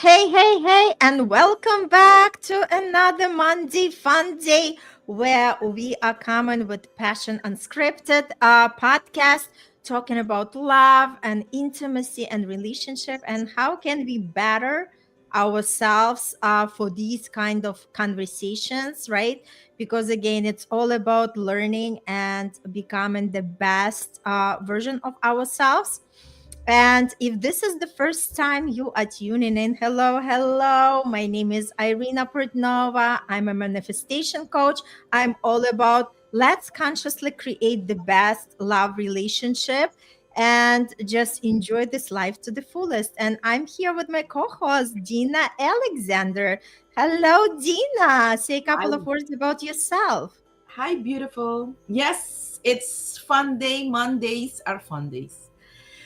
Hey, and welcome back to another Monday Fun Day where we are coming with Passion Unscripted podcast talking about love and intimacy and relationship and how can we better ourselves for these kind of conversations, right? Because again, it's all about learning and becoming the best version of ourselves. And if this is the first time you are tuning in, hello. My name is Irina Portnova. I'm a manifestation coach. I'm all about let's consciously create the best love relationship and just enjoy this life to the fullest. And I'm here with my co host, Dina Alexander. Hello, Dina. Say a Hi, couple of words about yourself. hi, beautiful. Yes, it's fun day. Mondays are fun days.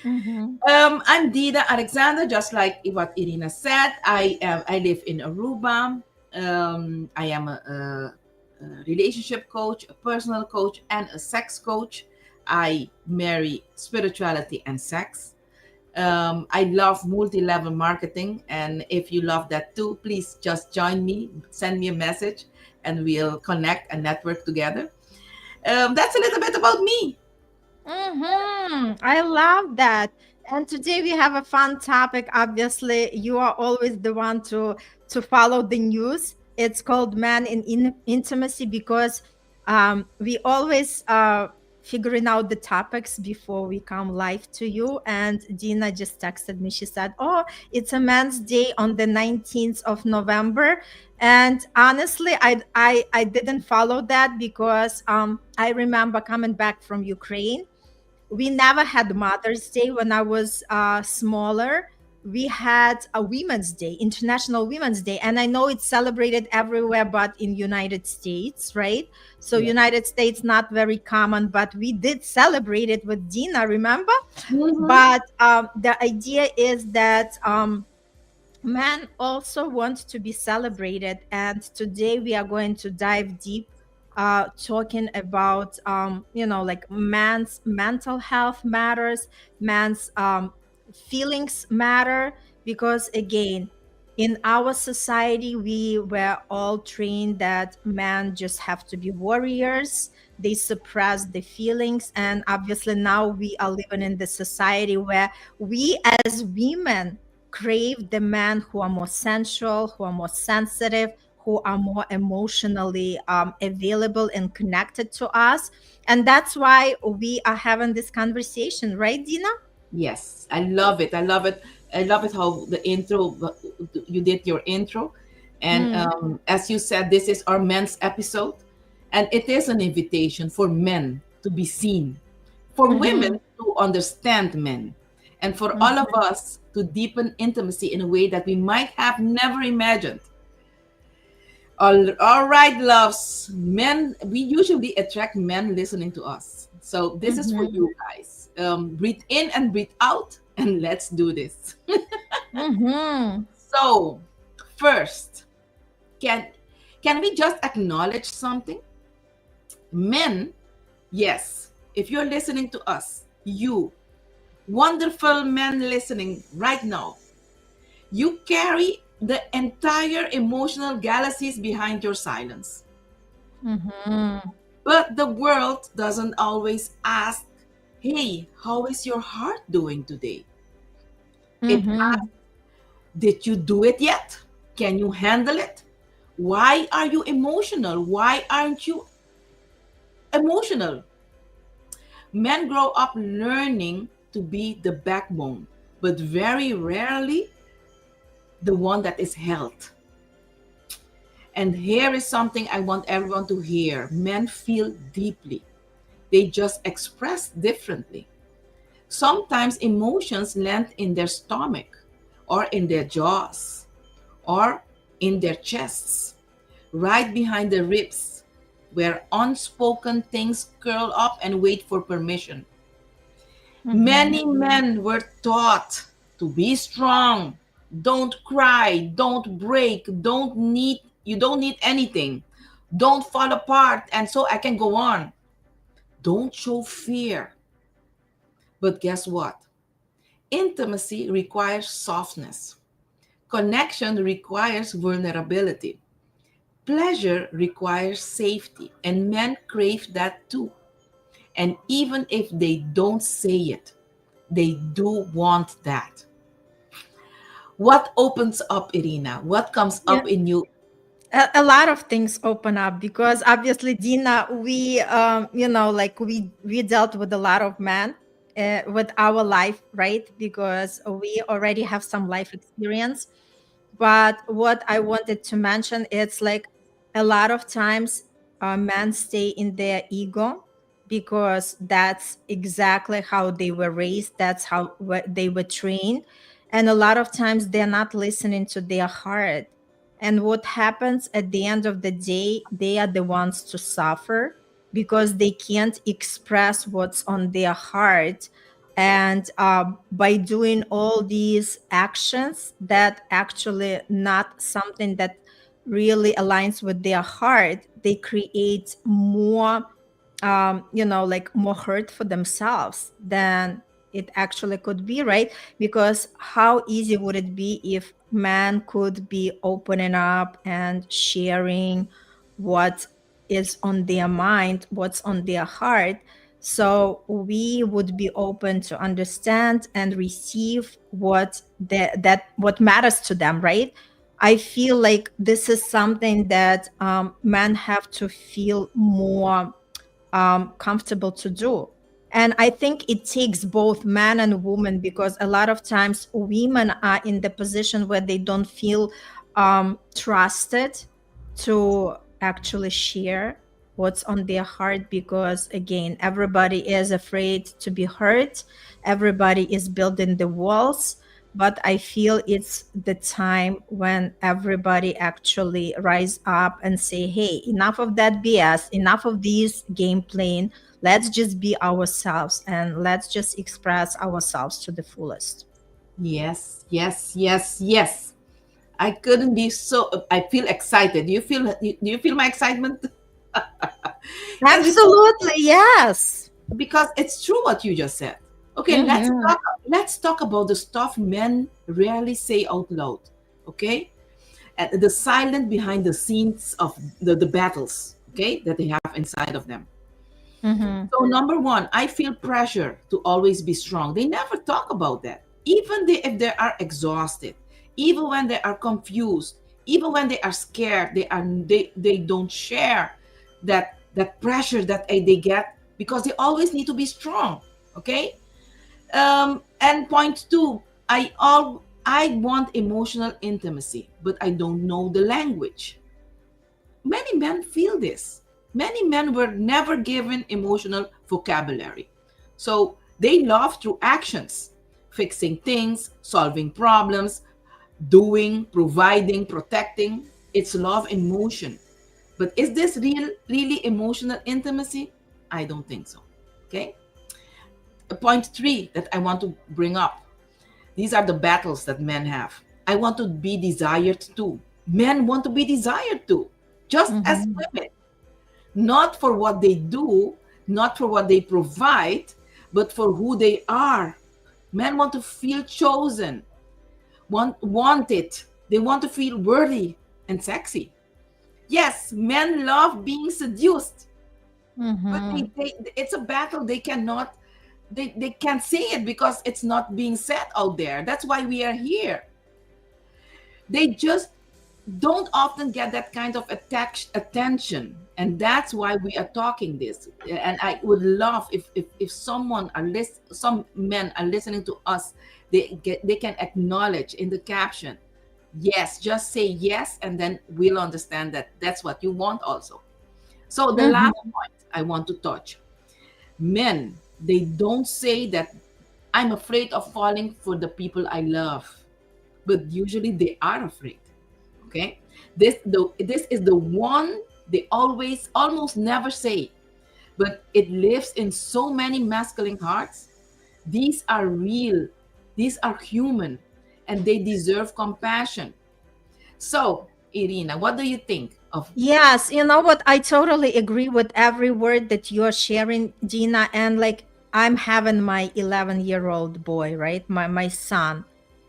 Mhm. I'm Dina Alexander, just like what Irina said. I live in Aruba. I am a relationship coach, a personal coach, and a sex coach. I marry spirituality and sex. I love multi-level marketing, and if you love that too, please just join me. Send me a message, and we'll connect and network together. That's a little bit about me. I love that. And today we have a fun topic. Obviously, you are always the one to follow the news. It's called Man in Intimacy because we always figuring out the topics before we come live to you. And Dina just texted me. She said, "Oh, it's a Man's Day on the 19th of November." And honestly, I didn't follow that because I remember coming back from Ukraine. We never had Mother's Day when I was smaller. We had a Women's Day, International Women's Day, and I know it's celebrated everywhere, but in United States, right? So Yeah. United States not very common, but we did celebrate it with Dina. Remember? Mm-hmm. But the idea is that men also want to be celebrated, and today we are going to dive deep talking about like man's mental health matters, man's feelings matter, because again, in our society we were all trained that men just have to be warriors. They suppress the feelings, and obviously now we are living in the society where we as women crave the men who are more sensual, who are more sensitive, who are more emotionally available and connected to us. And that's why we are having this conversation, right, Dina? Yes, I love it. I love it. I love it how the intro, you did your intro. And Mm, as you said, this is our men's episode. And it is an invitation for men to be seen, for mhm, women to understand men, and for all of mhm. us to deepen intimacy in a way that we might have never imagined. All right, loves. Men, we usually attract men listening to us. So this is for Mhm. you guys. Breathe in and breathe out, and let's do this. Mhm. So, first, can can we just acknowledge something? Men, yes. If you're listening to us, you wonderful men listening right now, you carry the entire emotional galaxies behind your silence. Mhm. But the world doesn't always ask, hey, how is your heart doing today? It asks, Mhm. did you do it yet? Can you handle it? Why are you emotional? Why aren't you emotional? Men grow up learning to be the backbone, but very rarely the one that is held. And here is something I want everyone to hear: men feel deeply, they just express differently. Sometimes emotions land in their stomach, or in their jaws, or in their chests, right behind the ribs, where unspoken things curl up and wait for permission. Mhm. Many men were taught to be strong, don't cry, don't break, don't need anything, don't fall apart, and so I can go on. Don't show fear. But guess what? Intimacy requires softness. Connection requires vulnerability. Pleasure requires safety, and men crave that too. And even if they don't say it, they do want that. What opens up, Irina? What comes Yeah. up in you? A lot of things open up because obviously, Dina, we like we dealt with a lot of men with our life, right? Because we already have some life experience. But what I wanted to mention, it's like a lot of times men stay in their ego because that's exactly how they were raised, that's how they were trained, and a lot of times they're not listening to their heart. And what happens at the end of the day, they are the ones to suffer because they can't express what's on their heart. And by doing all these actions that actually not something that really aligns with their heart, they create more like more hurt for themselves than it actually could be, right? Because how easy would it be if man could be opening up and sharing what is on their mind, what's on their heart, so we would be open to understand and receive what matters to them, right? I feel like this is something that men have to feel more comfortable to do. And I think it takes both man and woman because a lot of times women are in the position where they don't feel trusted to actually share what's on their heart because, again, everybody is afraid to be hurt, everybody is building the walls. But I feel it's the time when everybody actually rise up and say, hey, enough of that BS, enough of this game playing. Let's just be ourselves and let's just express ourselves to the fullest. Yes, yes, yes, yes. I couldn't be so. I feel excited. Do you feel my excitement? And Absolutely, yes. because it's true what you just said. Okay, let's Mm-hmm. talk. Let's talk about the stuff men rarely say out loud. Okay, and the silent behind the scenes of the battles. Okay, that they have inside of them. Mm-hmm. So number one, I feel pressure to always be strong. They never talk about that. Even if they are exhausted, even when they are confused, even when they are scared, they don't share that pressure that they get because they always need to be strong. Okay. And point two, I want emotional intimacy, but I don't know the language. Many men feel this. Many men were never given emotional vocabulary. So they love through actions, fixing things, solving problems, doing, providing, protecting. It's love in motion. But is this really emotional intimacy? I don't think so. Okay. Point three that I want to bring up. These are the battles that men have. I want to be desired too. Men want to be desired too, just as Mm-hmm. women. Not for what they do, not for what they provide, but for who they are. Men want to feel chosen, want it. They want to feel worthy and sexy. Yes, men love being seduced, but Mm-hmm. it's a battle they cannot they can't say it because it's not being said out there. That's why we are here. They just don't often get that kind of attention, and that's why we are talking this. And I would love if someone some men are listening to us, they can acknowledge in the caption, yes, just say yes, and then we'll understand that that's what you want also. So the last Mm-hmm. point I want to touch, men, they don't say that I'm afraid of falling for the people I love, but usually they are afraid. Okay, this is the one they always almost never say, but it lives in so many masculine hearts. These are real, these are human, and they deserve compassion. So Irina, what do you think of? Yes, you know what? I totally agree with every word that you're sharing, Dina. And like, I'm having my 11-year-old boy, right? My son.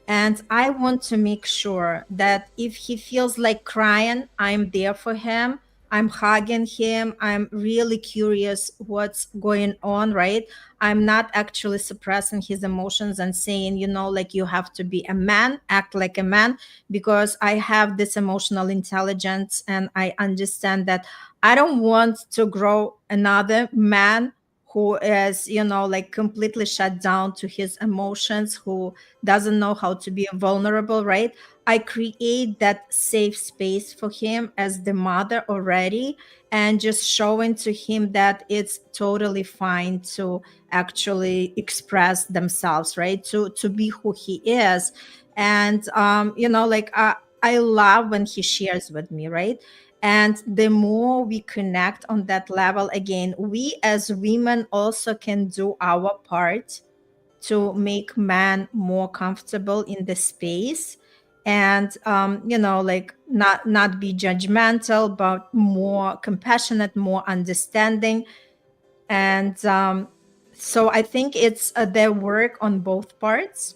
And I want to make sure that if he feels like crying, I'm there for him. I'm hugging him. I'm really curious what's going on, right? I'm not actually suppressing his emotions and saying, like you have to be a man, act like a man, because I have this emotional intelligence and I understand that I don't want to grow another man who is, like completely shut down to his emotions, who doesn't know how to be vulnerable, right? I create that safe space for him as the mother already, and just showing to him that it's totally fine to actually express themselves, right? To be who he is. And like I love when he shares with me, right? And the more we connect on that level, again, we as women also can do our part to make men more comfortable in the space, and like not be judgmental, but more compassionate, more understanding. And so I think it's their work on both parts,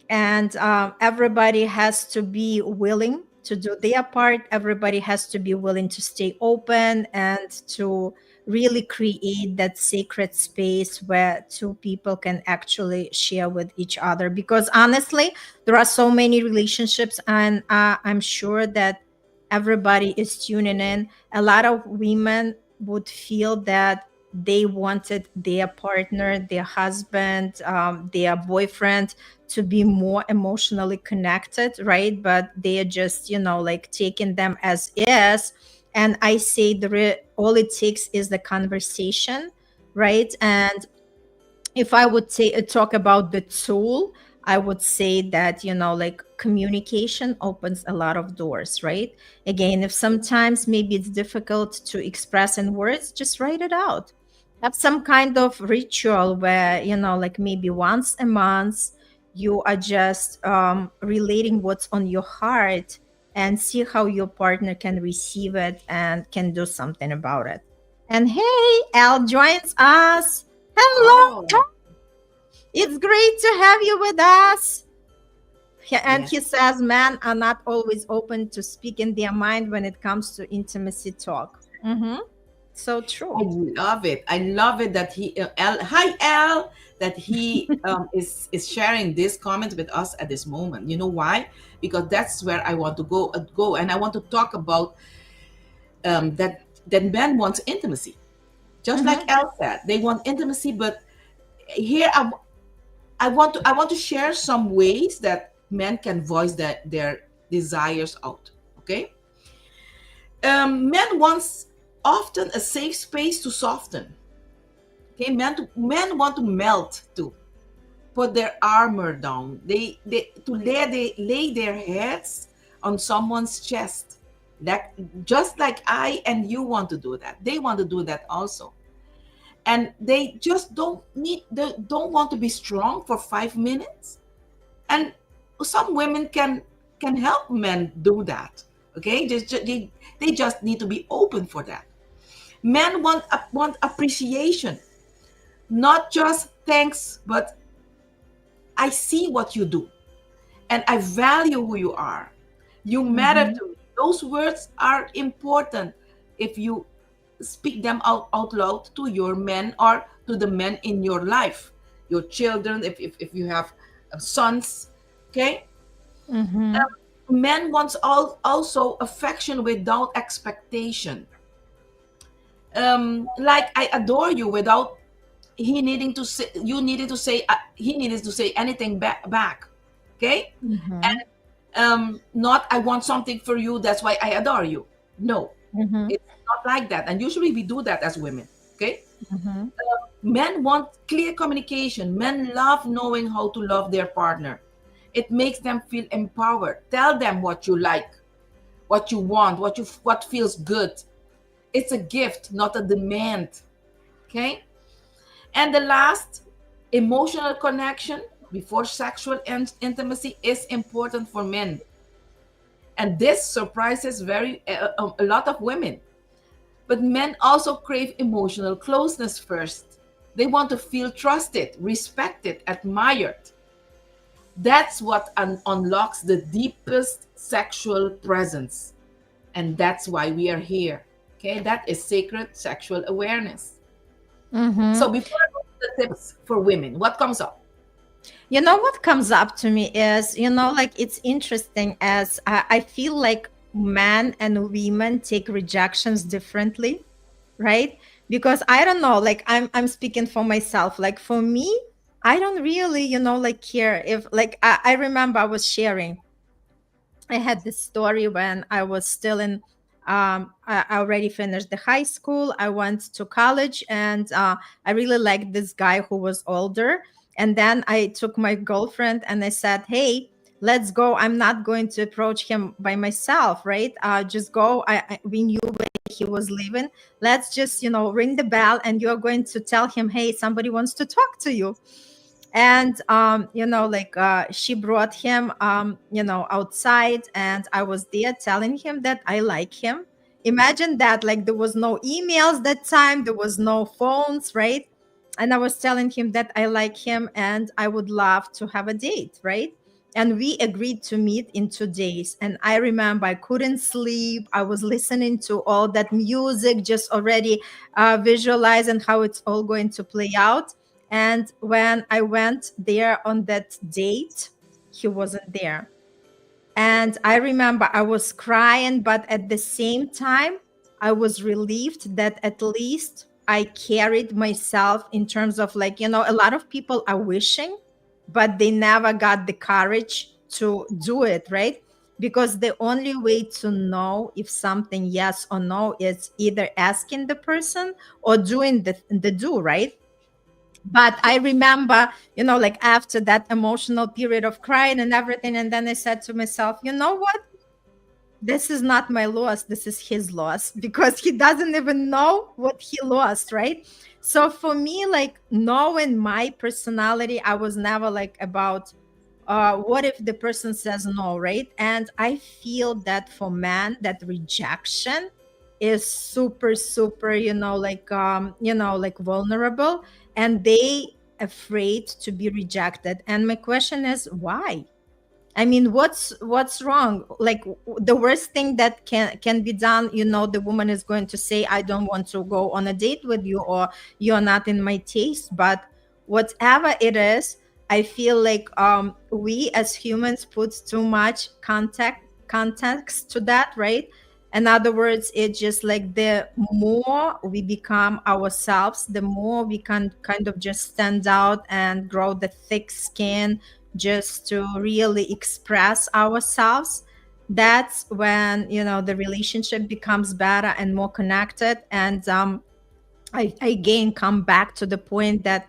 and everybody has to be willing to do their part. Everybody has to be willing to stay open and to really create that sacred space where two people can actually share with each other, because honestly there are so many relationships, and I'm sure that everybody is tuning in. A lot of women would feel that they wanted their partner, their husband, their boyfriend to be more emotionally connected, right? But they are just, like taking them as is. And I say all it takes is the conversation, right? And if I would say talk about the tool, I would say that, like communication opens a lot of doors, right? Again, if sometimes maybe it's difficult to express in words, just write it out. Have some kind of ritual where, like maybe once a month, you are just relating what's on your heart, and see how your partner can receive it and can do something about it. And hey, Al joins us. Hello. Oh, It's great to have you with us. And yes. he says men are not always open to speaking their mind when it comes to intimacy talk. So I true. love it. I love it that hi Al, that he is sharing this comment with us at this moment. You know why? Because that's where I want to go, and I want to talk about that men wants intimacy, just like Hmm. Al said, they want intimacy. But here I want to share some ways that men can voice their desires out. Okay, men wants often a safe space to soften. Okay, men want to melt too, put their armor down. They to lay their heads on someone's chest, like just like I and you want to do that. They want to do that also, and they just they don't want to be strong for 5 minutes. And some women can help men do that. Okay, they just need to be open for that. Men want appreciation, not just thanks, but I see what you do and I value who you are. You matter Hmm. to me. Those words are important if you speak them out loud to your men or to the men in your life, your children, if you have sons. Okay? Hmm. Men wants also affection without expectation. Like I adore you without he needing to say you needed to say he needed to say anything back. Okay, Hmm. not I want something for you, that's why I adore you. No, Hmm. it's not like that, and usually we do that as women. Okay, Hmm. men want clear communication. Men love knowing how to love their partner. It makes them feel empowered. Tell them what you like, what you want, what feels good. It's a gift, not a demand. Okay. And the last, emotional connection before sexual intimacy is important for men. And this surprises a lot of women. But men also crave emotional closeness first. They want to feel trusted, respected, admired. That's what unlocks the deepest sexual presence. And that's why we are here. Okay, that is sacred sexual awareness. Mm-hmm. So before I go to the tips for women, what comes up? You know what comes up to me is, like it's interesting as I feel like men and women take rejections differently, right? Because I don't know, like I'm speaking for myself. Like for me, I don't really, like care if like I remember I was sharing I had this story when I was still in. I already finished the high school. I went to college, and I really liked this guy who was older. And then I took my girlfriend, and I said, "Hey, let's go. I'm not going to approach him by myself, right? Just go. We knew where he was living. Let's just, ring the bell, and you're going to tell him, hey, somebody wants to talk to you." And like she brought him outside, and I was there telling him that I like him. Imagine that, like there was no emails that time, there was no phones, right? And I was telling him that I like him and I would love to have a date, right? And we agreed to meet in 2 days. And I remember I couldn't sleep. I was listening to all that music, just already visualizing how it's all going to play out. And when I went there on that date, he wasn't there. And I remember I was crying, but at the same time, I was relieved that at least I carried myself in terms of, like, a lot of people are wishing, but they never got the courage to do it, right? Because the only way to know if something yes or no is either asking the person or doing the do, right? But I remember, like after that emotional period of crying and everything, and then I said to myself, you know what? This is not my loss. This is his loss because he doesn't even know what he lost, right? So for me, like knowing my personality, I was never like about what if the person says no, right? And I feel that for men, that rejection is super, super, like vulnerable, and they afraid to be rejected. And my question is why? I mean, what's wrong? Like the worst thing that can be done, the woman is going to say, "I don't want to go on a date with you," or "You're not in my taste." But whatever it is, I feel like we as humans put too much context to that, right? In other words, it's just like the more we become ourselves, the more we can kind of just stand out and grow the thick skin just to really express ourselves. That's when the relationship becomes better and more connected. And I again come back to the point that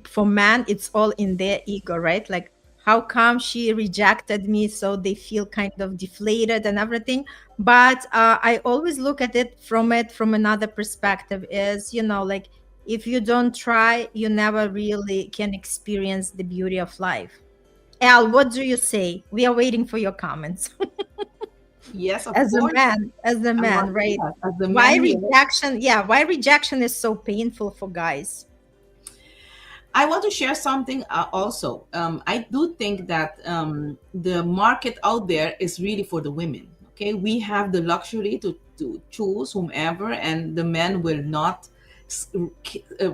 for man it's all in their ego, right? Like how come she rejected me, so they feel kind of deflated and everything. But I always look at it from another perspective, is like if you don't try, you never really can experience the beauty of life. Al, what do you say? We are waiting for your comments. Yes, of As a course. man, as a I man, want, right? yeah, as the Why man here, rejection? Yeah, why rejection is so painful for guys? I want to share something also. I do think that the market out there is really for the women. Okay, we have the luxury to choose whomever, and the men will not,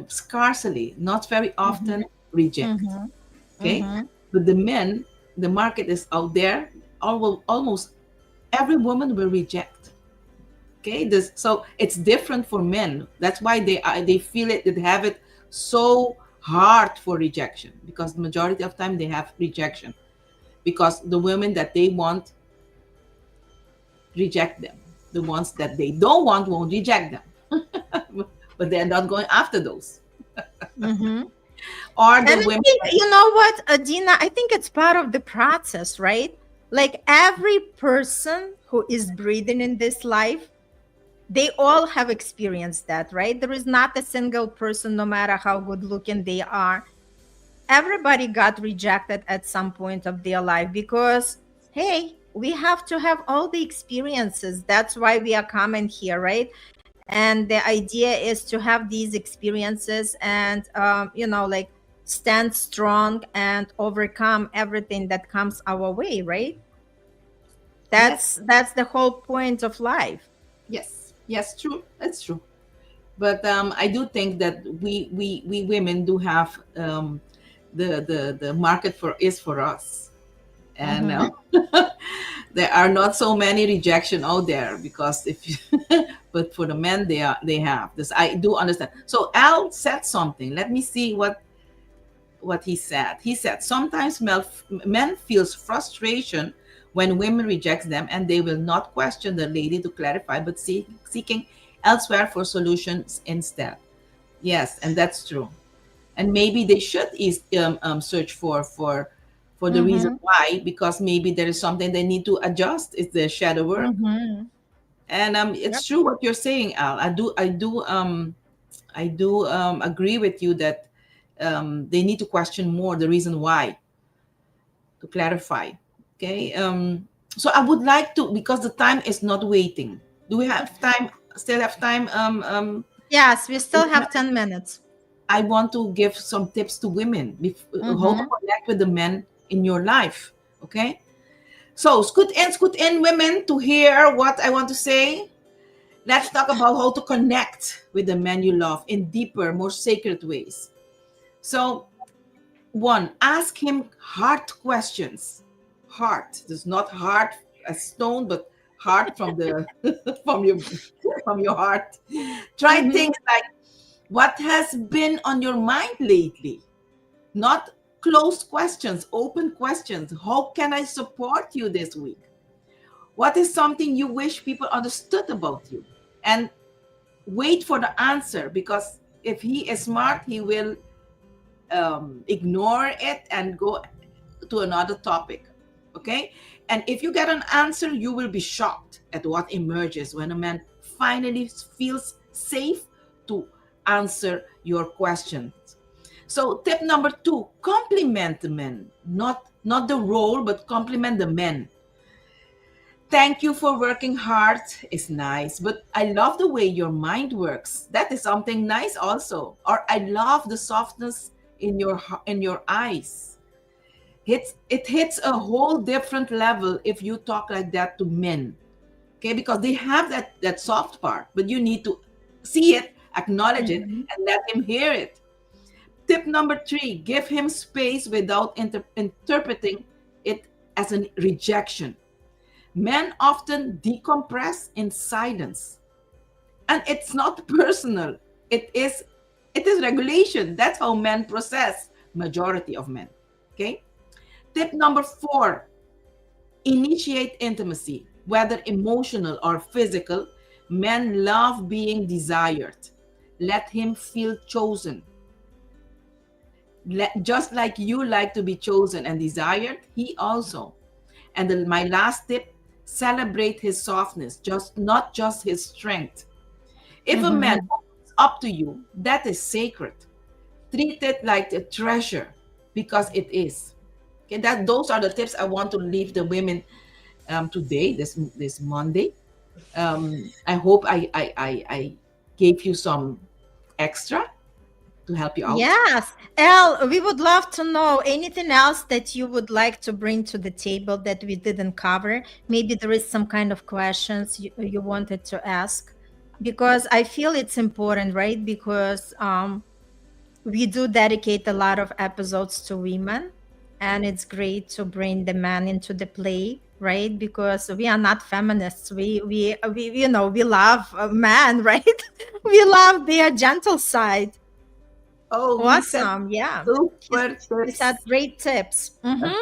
scarcely, not very Mhm, often reject. mhm, Okay, mhm, but the men, the market is out there. Almost every woman will reject. Okay, so it's different for men. That's why they feel it, they have it so hard for rejection, because the majority of time they have rejection, because the women that they want reject them, the ones that they don't want won't reject them. But they're not going after those, mhm. or And the I women think, that, you know what, Dina, I think it's part of the process, right? Like every person who is breathing in this life, they all have experienced that, right? There is not a single person, no matter how good looking they are. Everybody got rejected at some point of their life because, hey, we have to have all the experiences. That's why we are coming here, right? And the idea is to have these experiences and like stand strong and overcome everything that comes our way, right? Yes, That's the whole point of life. yes, yes, true. That's true. But I do think that we women do have the market for is for us, and Mm-hmm. there are not so many rejection out there because if you, but for the men they have this. I do understand. So Al said something. Let me see what he said. He said sometimes men feels frustration when women rejects them, and they will not question the lady to clarify, but seeking elsewhere for solutions instead. Yes, and that's true. And maybe they should search for the reason Mm-hmm. why, because maybe there is something they need to adjust. It's the shadow work, Mm-hmm. and Yep. it's true what you're saying, Al. I do agree with you that they need to question more the reason why, to clarify. Okay. So I would like to, because the time is not waiting. Do we have time? Still have time? Yes, we still have 10 minutes. I want to give some tips to women, how to Mm-hmm. connect with the men in your life. Okay. So scoot in, women, to hear what I want to say. Let's talk about how to connect with the men you love in deeper, more sacred ways. So, one, ask him hard questions. Heart. It's not heart as stone, but heart from the from your from your heart. Try Mm-hmm. things like, what has been on your mind lately? Not closed questions, open questions. How can I support you this week? What is something you wish people understood about you? And wait for the answer, because if he is smart, he will ignore it and go to another topic. Okay. And if you get an answer, you will be shocked at what emerges when a man finally feels safe to answer your questions. So tip number two, compliment the men, not the role, but compliment the men. Thank you for working hard is nice, but I love the way your mind works. That is something nice also. Or I love the softness in your eyes. It hits a whole different level if you talk like that to men. Okay, because they have that soft part, but you need to see it, acknowledge it, Mm-hmm. and let him hear it. Tip number three, give him space without interpreting it as a rejection. Men often decompress in silence, and it's not personal. It is regulation. That's how men process. Majority of men. Okay. Tip number four, initiate intimacy, whether emotional or physical. Men love being desired. Let him feel chosen. Just like you like to be chosen and desired, he also. And then my last tip, celebrate his softness, just not just his strength. If a man Mm-hmm. opens up to you, that is sacred. Treat it like a treasure, because it is. Okay, that those are the tips I want to leave the women today, this Monday. I hope I gave you some extra to help you out. Yes. Elle, we would love to know anything else that you would like to bring to the table that we didn't cover. Maybe there is some kind of questions you wanted to ask, because I feel it's important, right? Because we do dedicate a lot of episodes to women, and it's great to bring the man into the play, right? Because we are not feminists. We we love men, right? We love their gentle side. Oh, he said Awesome. Yeah. He's, super he's had tips. great tips. I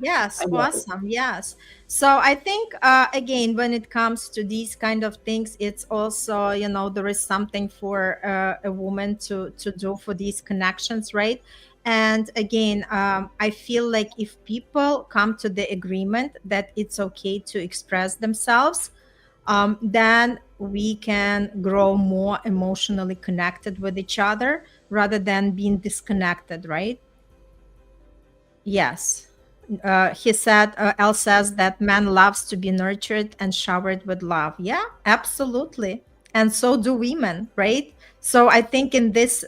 Yes. love it. Awesome. Yes. So I think, again, when it comes to these kind of things, it's also, there is something for a woman to do for these connections, right? And again, I feel like if people come to the agreement that it's okay to express themselves, then we can grow more emotionally connected with each other rather than being disconnected, right? Yes. He said, Elle says that man loves to be nurtured and showered with love. Yeah, absolutely. and so do women, right? So I think in this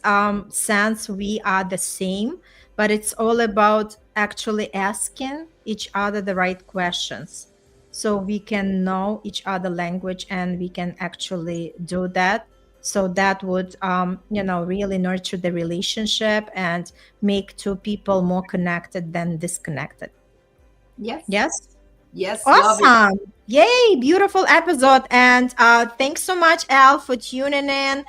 sense, we are the same, but it's all about actually asking each other the right questions so we can know each other language and we can actually do that. So that would, really nurture the relationship and make two people more connected than disconnected. Yes. Yes. Yes, love it. Awesome. Yay, beautiful episode. And thanks so much, Al, for tuning in.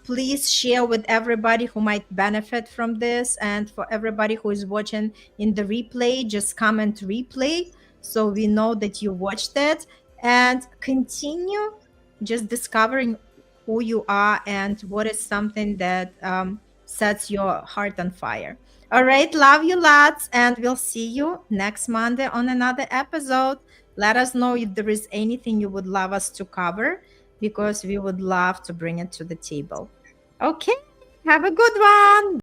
Please share with everybody who might benefit from this. And for everybody who is watching in the replay, just comment replay so we know that you watched it, and continue just discovering who you are and what is something that sets your heart on fire. All right, love you lots, and we'll see you next Monday on another episode. Let us know if there is anything you would love us to cover, because we would love to bring it to the table. Okay, have a good one.